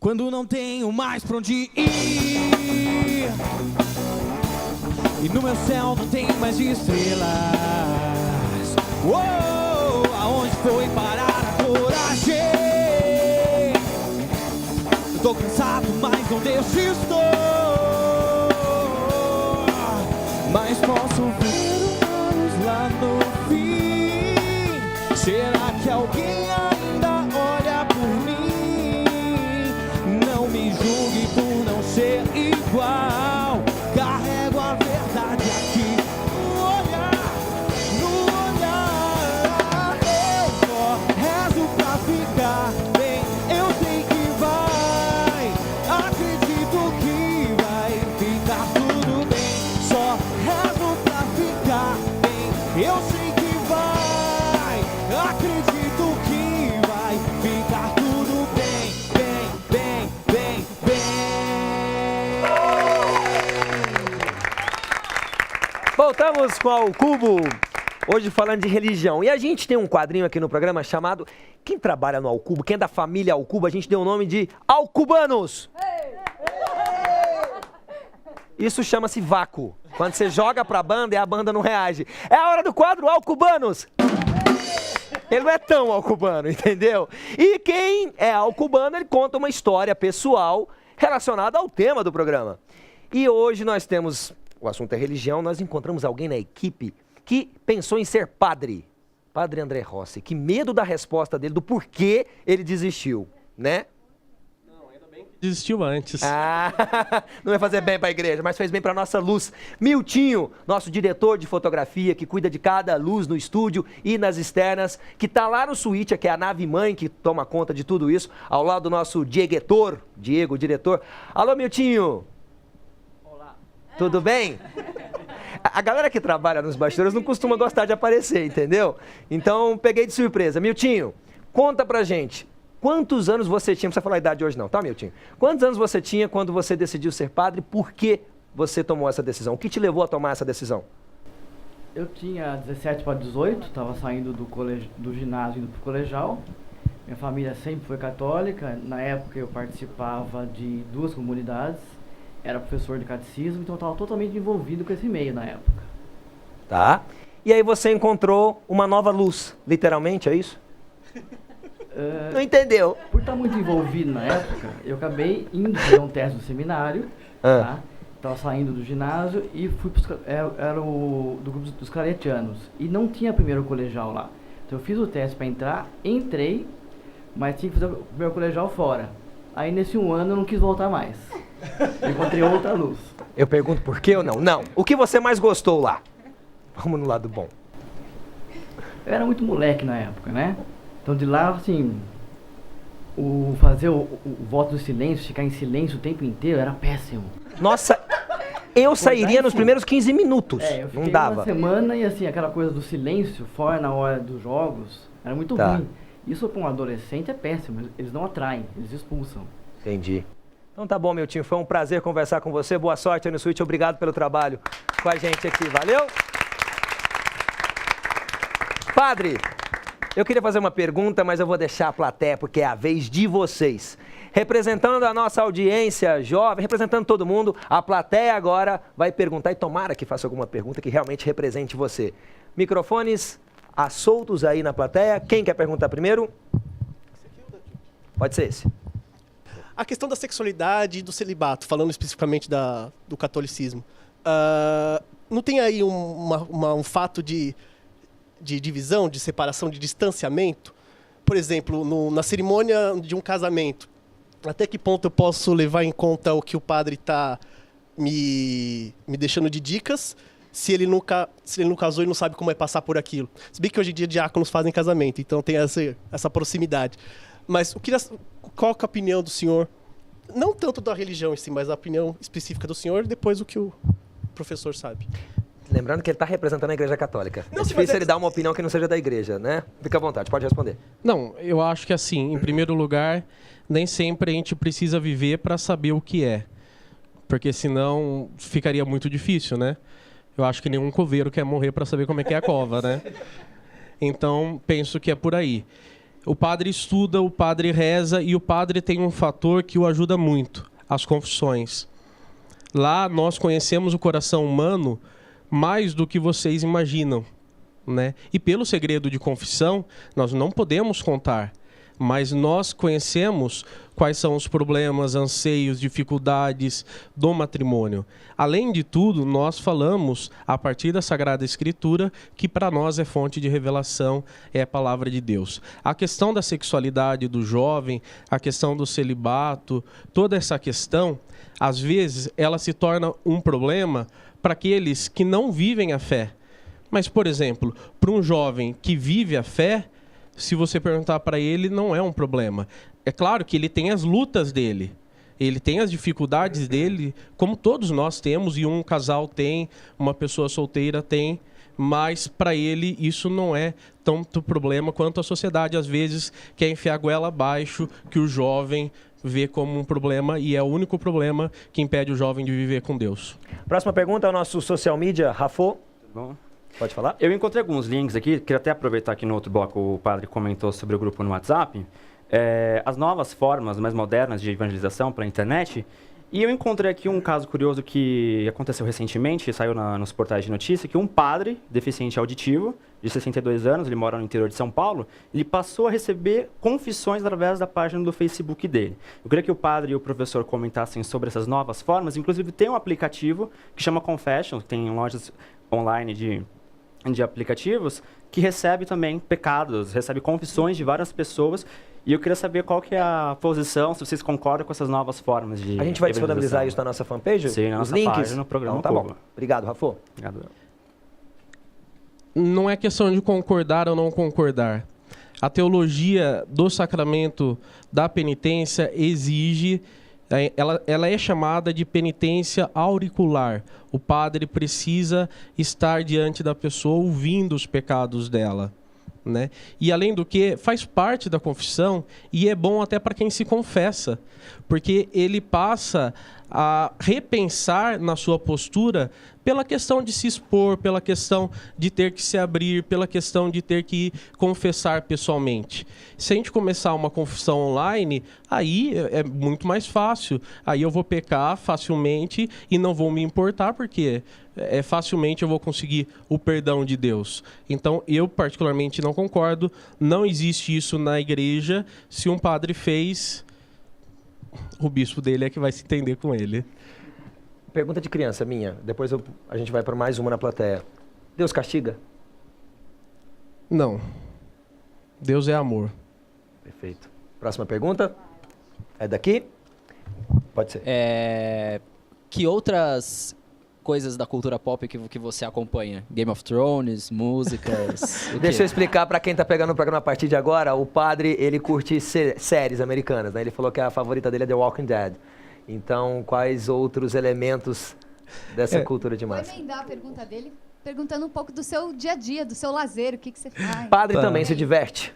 quando não tenho mais pra onde ir. E no meu céu não tem mais estrelas. Uou, aonde foi parar a coragem? Eu tô cansado, mas não desisto. Mas posso ver humanos lá no fim. Será que alguém ainda olha por mim? Não me julgue por não ser igual. Carrego a verdade aqui no olhar, no olhar. Eu só rezo pra ficar bem. Eu sei que vai, acredito que vai ficar tudo bem. Só rezo pra ficar bem. Eu sei que vai, acredito que vai ficar tudo bem, bem, bem, bem, bem. Voltamos com Ao Cubo, hoje falando de religião. E a gente tem um quadrinho aqui no programa chamado Quem Trabalha no Ao Cubo, quem é da família Ao Cubo, a gente deu o nome de Alcubanos. Isso chama-se vácuo. Quando você joga pra banda e a banda não reage. É a hora do quadro Alcubanos. Ele não é tão alcubano, entendeu? E quem é alcubano, ele conta uma história pessoal relacionada ao tema do programa. E hoje nós temos, o assunto é religião, nós encontramos alguém na equipe que pensou em ser padre. Padre André Rossi. Que medo da resposta dele, do porquê ele desistiu, né? Desistiu antes. Ah, não vai fazer bem para a igreja, mas fez bem para nossa luz. Miltinho, nosso diretor de fotografia, que cuida de cada luz no estúdio e nas externas, que tá lá no suíte, que é a nave mãe que toma conta de tudo isso, ao lado do nosso Diego, o diretor. Alô, Miltinho. Olá. Tudo bem? A galera que trabalha nos bastidores não costuma gostar de aparecer, entendeu? Então, peguei de surpresa. Miltinho, conta pra gente. Quantos anos você tinha? Não precisa falar a idade hoje não, tá, Miltinho? Quantos anos você tinha quando você decidiu ser padre? Por que você tomou essa decisão? O que te levou a tomar essa decisão? Eu tinha 17 para 18, estava saindo do ginásio indo para o colegial. Minha família sempre foi católica. Na época eu participava de 2 comunidades. Era professor de catecismo, então eu estava totalmente envolvido com esse meio na época. Tá. E aí você encontrou uma nova luz, literalmente, é isso? Não entendeu? Por estar muito envolvido na época, eu acabei indo fazer um teste no seminário, tá? Estava saindo do ginásio e fui era do grupo dos claretianos. E não tinha primeiro colegial lá. Então eu fiz o teste para entrar, entrei, mas tinha que fazer o primeiro colegial fora. Aí nesse 1 ano eu não quis voltar mais. Encontrei outra luz. Eu pergunto por quê ou não? Não. O que você mais gostou lá? Vamos no lado bom. Eu era muito moleque na época, né? Então de lá, assim, fazer o voto do silêncio, ficar em silêncio o tempo inteiro, era péssimo. Nossa, eu sairia nos primeiros 15 minutos. Eu fiquei não dava. uma semana e assim, aquela coisa do silêncio fora na hora dos jogos, era muito ruim. Isso para um adolescente é péssimo, eles não atraem, eles expulsam. Entendi. Então tá bom, Miltinho, foi um prazer conversar com você, boa sorte aí no Switch, obrigado pelo trabalho com a gente aqui, valeu? Padre, eu queria fazer uma pergunta, mas eu vou deixar a plateia, porque é a vez de vocês. Representando a nossa audiência jovem, representando todo mundo, a plateia agora vai perguntar, e tomara que faça alguma pergunta que realmente represente você. Microfones soltos aí na plateia. Quem quer perguntar primeiro? Pode ser esse. A questão da sexualidade e do celibato, falando especificamente do catolicismo. Não tem aí um fato de divisão, de separação, de distanciamento? Por exemplo, na cerimônia de um casamento, até que ponto eu posso levar em conta o que o padre está me deixando de dicas, se ele não casou e não sabe como é passar por aquilo? Se bem que hoje em dia diáconos fazem casamento, então tem essa proximidade. Mas qual que é a opinião do senhor? Não tanto da religião em si, mas a opinião específica do senhor, depois o que o professor sabe. Lembrando que ele está representando a Igreja Católica. É difícil ele dar uma opinião que não seja da Igreja, né? Fica à vontade, pode responder. Não, eu acho que assim, em primeiro lugar, nem sempre a gente precisa viver para saber o que é. Porque senão ficaria muito difícil, né? Eu acho que nenhum coveiro quer morrer para saber como é que é a cova, né? Então, penso que é por aí. O padre estuda, o padre reza e o padre tem um fator que o ajuda muito, as confissões. Lá nós conhecemos o coração humano mais do que vocês imaginam, né? E pelo segredo de confissão, nós não podemos contar, mas nós conhecemos quais são os problemas, anseios, dificuldades do matrimônio. Além de tudo, nós falamos, a partir da Sagrada Escritura, que para nós é fonte de revelação, é a palavra de Deus. A questão da sexualidade do jovem, a questão do celibato, toda essa questão, às vezes, ela se torna um problema para aqueles que não vivem a fé. Mas, por exemplo, para um jovem que vive a fé, se você perguntar para ele, não é um problema. É claro que ele tem as lutas dele, ele tem as dificuldades dele, como todos nós temos, e um casal tem, uma pessoa solteira tem, mas para ele isso não é tanto problema quanto a sociedade, às vezes, quer enfiar a goela abaixo, que o jovem vê como um problema, e é o único problema que impede o jovem de viver com Deus. Próxima pergunta é o nosso social media, Rafô. Tudo bom? Pode falar? Eu encontrei alguns links aqui, queria até aproveitar que no outro bloco o padre comentou sobre o grupo no WhatsApp, as novas formas mais modernas de evangelização pela internet, e eu encontrei aqui um caso curioso que aconteceu recentemente, saiu nos portais de notícia, que um padre deficiente auditivo, de 62 anos, ele mora no interior de São Paulo, ele passou a receber confissões através da página do Facebook dele. Eu queria que o padre e o professor comentassem sobre essas novas formas, inclusive tem um aplicativo que chama Confession, tem lojas online de aplicativos, que recebe também pecados, recebe confissões de várias pessoas, e eu queria saber qual que é a posição, se vocês concordam com essas novas formas de A gente vai disponibilizar isso na nossa fanpage? Sim, na nossa página, no programa então, tá bom. Obrigado, Rafô. Obrigado. Não é questão de concordar ou não concordar. A teologia do sacramento da penitência exige, ela é chamada de penitência auricular. O padre precisa estar diante da pessoa ouvindo os pecados dela, né? E além do que, faz parte da confissão e é bom até para quem se confessa, porque ele passa a repensar na sua postura pela questão de se expor, pela questão de ter que se abrir, pela questão de ter que confessar pessoalmente. Se a gente começar uma confissão online, aí é muito mais fácil. Aí eu vou pecar facilmente e não vou me importar, porque facilmente eu vou conseguir o perdão de Deus. Então, eu particularmente não concordo. Não existe isso na igreja. Se um padre fez, o bispo dele é que vai se entender com ele. Pergunta de criança minha, depois a gente vai para mais uma na plateia. Deus castiga? Não. Deus é amor. Perfeito. Próxima pergunta? É daqui? Pode ser. Que outras coisas da cultura pop que você acompanha? Game of Thrones, músicas? Deixa eu explicar para quem tá pegando o programa a partir de agora. O padre, ele curte séries americanas, né? Ele falou que a favorita dele é The Walking Dead. Então, quais outros elementos dessa cultura de massa? Vou emendar a pergunta dele, perguntando um pouco do seu dia a dia, do seu lazer, o que você faz. Padre também se diverte?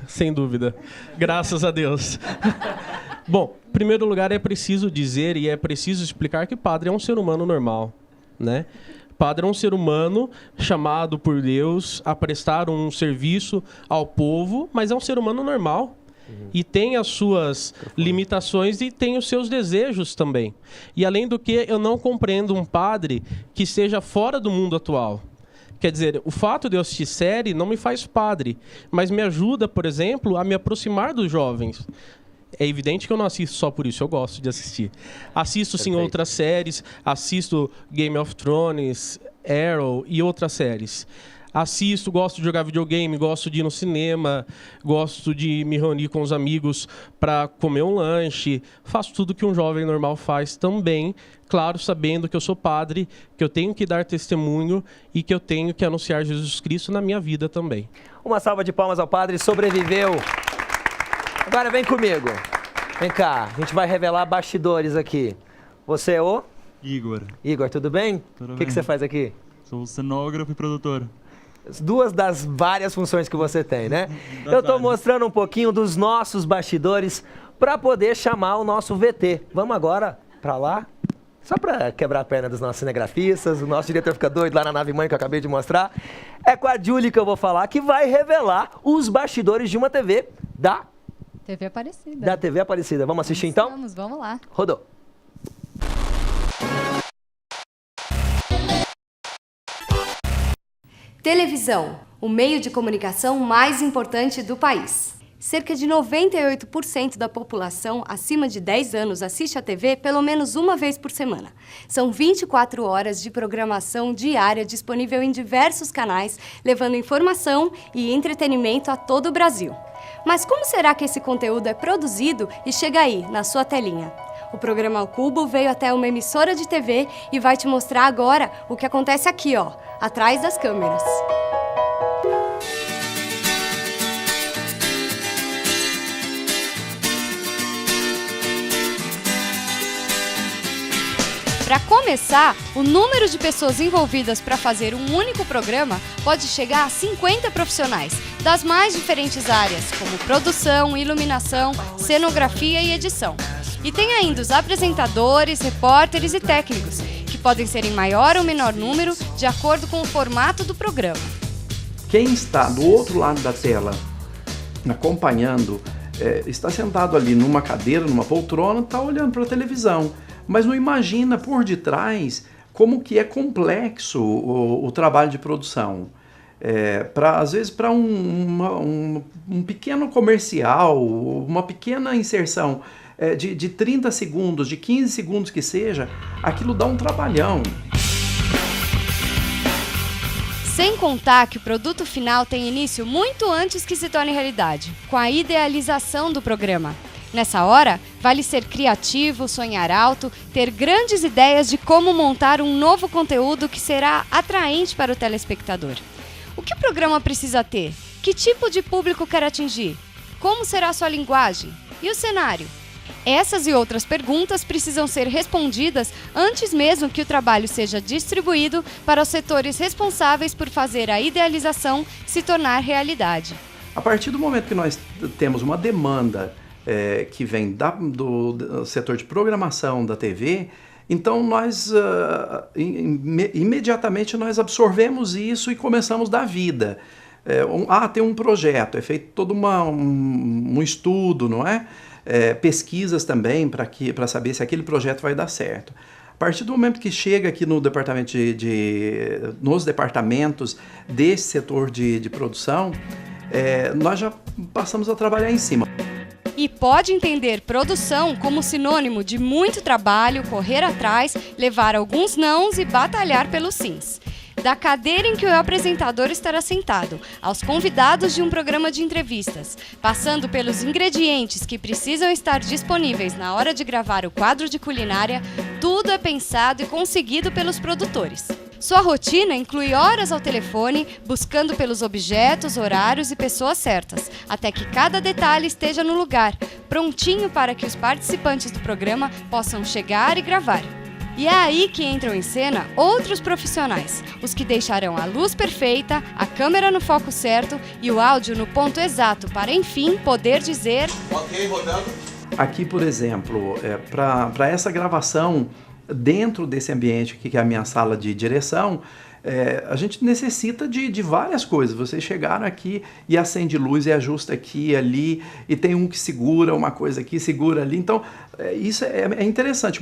Sem dúvida. Graças a Deus. Bom, em primeiro lugar é preciso dizer e é preciso explicar que padre é um ser humano normal, né? Padre é um ser humano chamado por Deus a prestar um serviço ao povo, mas é um ser humano normal. E tem as suas limitações e tem os seus desejos também. E além do que, eu não compreendo um padre que esteja fora do mundo atual. Quer dizer, o fato de eu assistir série não me faz padre, mas me ajuda, por exemplo, a me aproximar dos jovens. É evidente que eu não assisto só por isso, eu gosto de assistir. Assisto sim outras séries, assisto Game of Thrones, Arrow e outras séries. Assisto, gosto de jogar videogame, gosto de ir no cinema, gosto de me reunir com os amigos para comer um lanche. Faço tudo que um jovem normal faz também, claro, sabendo que eu sou padre, que eu tenho que dar testemunho e que eu tenho que anunciar Jesus Cristo na minha vida também. Uma salva de palmas ao padre, sobreviveu. Agora vem comigo. Vem cá, a gente vai revelar bastidores aqui. Você é o? Igor. Igor, tudo bem? Tudo O bem. que você faz aqui? Sou cenógrafo e produtor. Duas das várias funções que você tem, né? Eu tô mostrando um pouquinho dos nossos bastidores para poder chamar o nosso VT. Vamos agora para lá? Só para quebrar a perna dos nossos cinegrafistas, o nosso diretor fica doido lá na nave mãe que eu acabei de mostrar. É com a Julie que eu vou falar, que vai revelar os bastidores de uma TV da TV Aparecida. Da TV Aparecida. Vamos assistir então? Vamos lá. Rodou. Televisão, o meio de comunicação mais importante do país. Cerca de 98% da população acima de 10 anos assiste à TV pelo menos uma vez por semana. São 24 horas de programação diária disponível em diversos canais, levando informação e entretenimento a todo o Brasil. Mas como será que esse conteúdo é produzido e chega aí, na sua telinha? O programa Ao Cubo veio até uma emissora de TV e vai te mostrar agora o que acontece aqui, ó, atrás das câmeras. Para começar, o número de pessoas envolvidas para fazer um único programa pode chegar a 50 profissionais, das mais diferentes áreas, como produção, iluminação, cenografia e edição. E tem ainda os apresentadores, repórteres e técnicos, que podem ser em maior ou menor número, de acordo com o formato do programa. Quem está do outro lado da tela, acompanhando, está sentado ali numa cadeira, numa poltrona, está olhando para a televisão, mas não imagina por detrás como que é complexo o trabalho de produção. Às vezes para um pequeno comercial, uma pequena inserção de 30 segundos, de 15 segundos que seja, aquilo dá um trabalhão. Sem contar que o produto final tem início muito antes que se torne realidade, com a idealização do programa. Nessa hora, vale ser criativo, sonhar alto, ter grandes ideias de como montar um novo conteúdo que será atraente para o telespectador. O que o programa precisa ter? Que tipo de público quer atingir? Como será a sua linguagem? E o cenário? Essas e outras perguntas precisam ser respondidas antes mesmo que o trabalho seja distribuído para os setores responsáveis por fazer a idealização se tornar realidade. A partir do momento que nós temos uma demanda que vem do setor de programação da TV, então nós imediatamente nós absorvemos isso e começamos a dar vida. Tem um projeto, é feito todo um estudo, não é? Pesquisas também para saber se aquele projeto vai dar certo. A partir do momento que chega aqui no departamento nos departamentos desse setor de produção, nós já passamos a trabalhar em cima. E pode entender produção como sinônimo de muito trabalho, correr atrás, levar alguns nãos e batalhar pelos sims. Da cadeira em que o apresentador estará sentado, aos convidados de um programa de entrevistas, passando pelos ingredientes que precisam estar disponíveis na hora de gravar o quadro de culinária, tudo é pensado e conseguido pelos produtores. Sua rotina inclui horas ao telefone, buscando pelos objetos, horários e pessoas certas, até que cada detalhe esteja no lugar, prontinho para que os participantes do programa possam chegar e gravar. E é aí que entram em cena outros profissionais, os que deixarão a luz perfeita, a câmera no foco certo e o áudio no ponto exato para, enfim, poder dizer... Ok, rodando. Aqui, por exemplo, para essa gravação, dentro desse ambiente aqui, que é a minha sala de direção, a gente necessita de várias coisas. Vocês chegaram aqui e acende luz e ajusta aqui e ali, e tem um que segura uma coisa aqui, segura ali. Então, isso é interessante.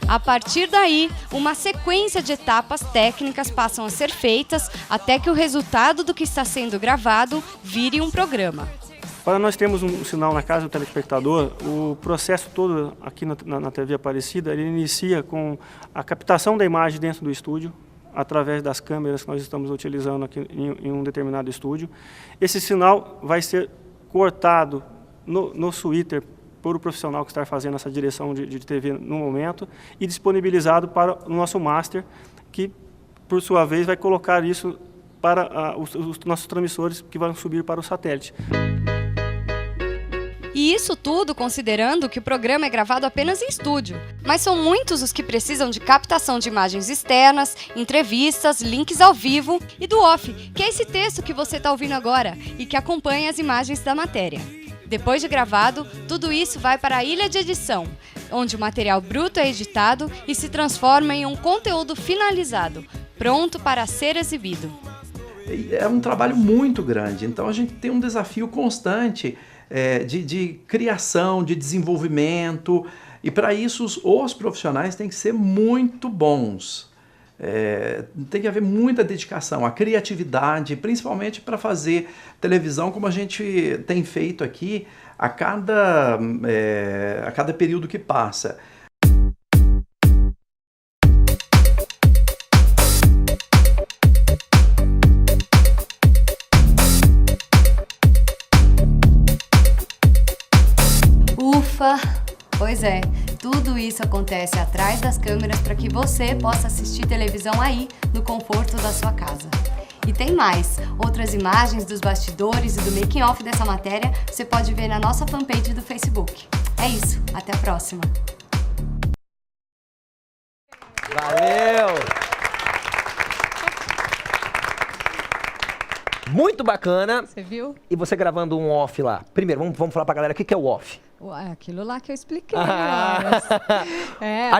A partir daí, uma sequência de etapas técnicas passam a ser feitas até que o resultado do que está sendo gravado vire um programa. Para nós termos um sinal na casa do telespectador, o processo todo aqui na TV Aparecida, ele inicia com a captação da imagem dentro do estúdio, através das câmeras que nós estamos utilizando aqui em um determinado estúdio. Esse sinal vai ser cortado no Twitter por o profissional que está fazendo essa direção de TV no momento e disponibilizado para o nosso master, que, por sua vez, vai colocar isso para os nossos transmissores que vão subir para o satélite. E isso tudo considerando que o programa é gravado apenas em estúdio. Mas são muitos os que precisam de captação de imagens externas, entrevistas, links ao vivo e do off, que é esse texto que você está ouvindo agora e que acompanha as imagens da matéria. Depois de gravado, tudo isso vai para a ilha de edição, onde o material bruto é editado e se transforma em um conteúdo finalizado, pronto para ser exibido. é um trabalho muito grande. Então a gente tem um desafio constante de criação, de desenvolvimento, e para isso os profissionais têm que ser muito bons. Tem que haver muita dedicação, a criatividade, principalmente para fazer televisão como a gente tem feito aqui a cada período que passa. Ufa! Pois é, tudo isso acontece atrás das câmeras para que você possa assistir televisão aí, no conforto da sua casa. E tem mais, outras imagens dos bastidores e do making off dessa matéria você pode ver na nossa fanpage do Facebook. É isso, até a próxima! Valeu! Muito bacana. Você viu? E você gravando um off lá. Primeiro, vamos falar pra galera o que é o off. Aquilo lá que eu expliquei. A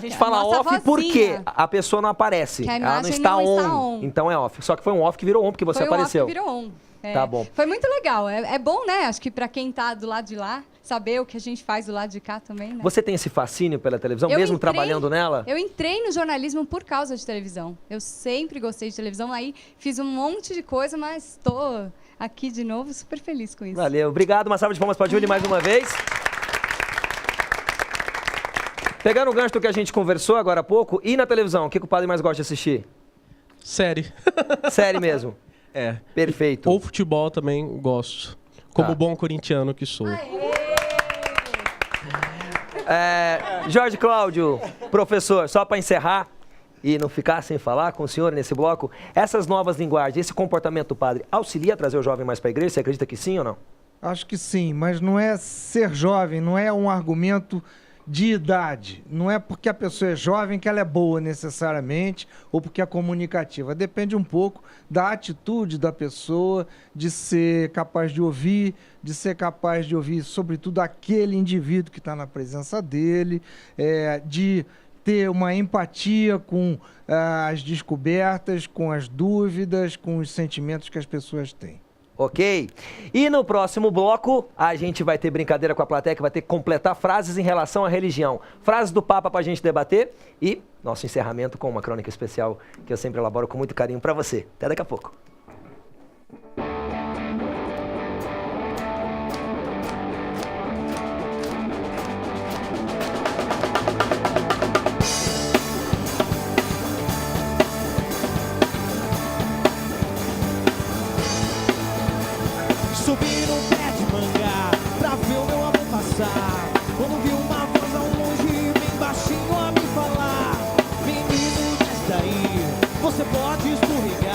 gente fala off porque a pessoa não aparece. Que a ela não imagem está não on. está on. Então é off. Só que foi um off que virou on porque você apareceu. Foi um off que virou on. Tá bom. Foi muito legal. É bom, né? Acho que pra quem tá do lado de lá, saber o que a gente faz do lado de cá também, né? Você tem esse fascínio pela televisão, mesmo trabalhando nela? Eu entrei no jornalismo por causa de televisão. Eu sempre gostei de televisão, aí fiz um monte de coisa, mas tô aqui de novo super feliz com isso. Valeu. Obrigado. Uma salva de palmas pra Julie mais uma vez. Pegando o gancho do que a gente conversou agora há pouco, e na televisão, o que o padre mais gosta de assistir? Série. Série mesmo? Perfeito. Ou futebol também gosto. Como bom corintiano que sou. Jorge Cláudio, professor, só para encerrar e não ficar sem falar com o senhor nesse bloco, essas novas linguagens, esse comportamento do padre, auxilia a trazer o jovem mais para a igreja? Você acredita que sim ou não? Acho que sim, mas não é ser jovem, não é um argumento de idade. Não é porque a pessoa é jovem que ela é boa necessariamente ou porque é comunicativa. Depende um pouco da atitude da pessoa, de ser capaz de ouvir, sobretudo aquele indivíduo que está na presença dele, de ter uma empatia com as descobertas, com as dúvidas, com os sentimentos que as pessoas têm. Ok? E no próximo bloco, a gente vai ter brincadeira com a plateia, que vai ter que completar frases em relação à religião. Frases do Papa pra gente debater e nosso encerramento com uma crônica especial que eu sempre elaboro com muito carinho pra você. Até daqui a pouco. Subi no pé de manga pra ver o meu amor passar. Quando vi uma voz ao longe, bem baixinho a me falar: menino, desce daí, você pode escorregar.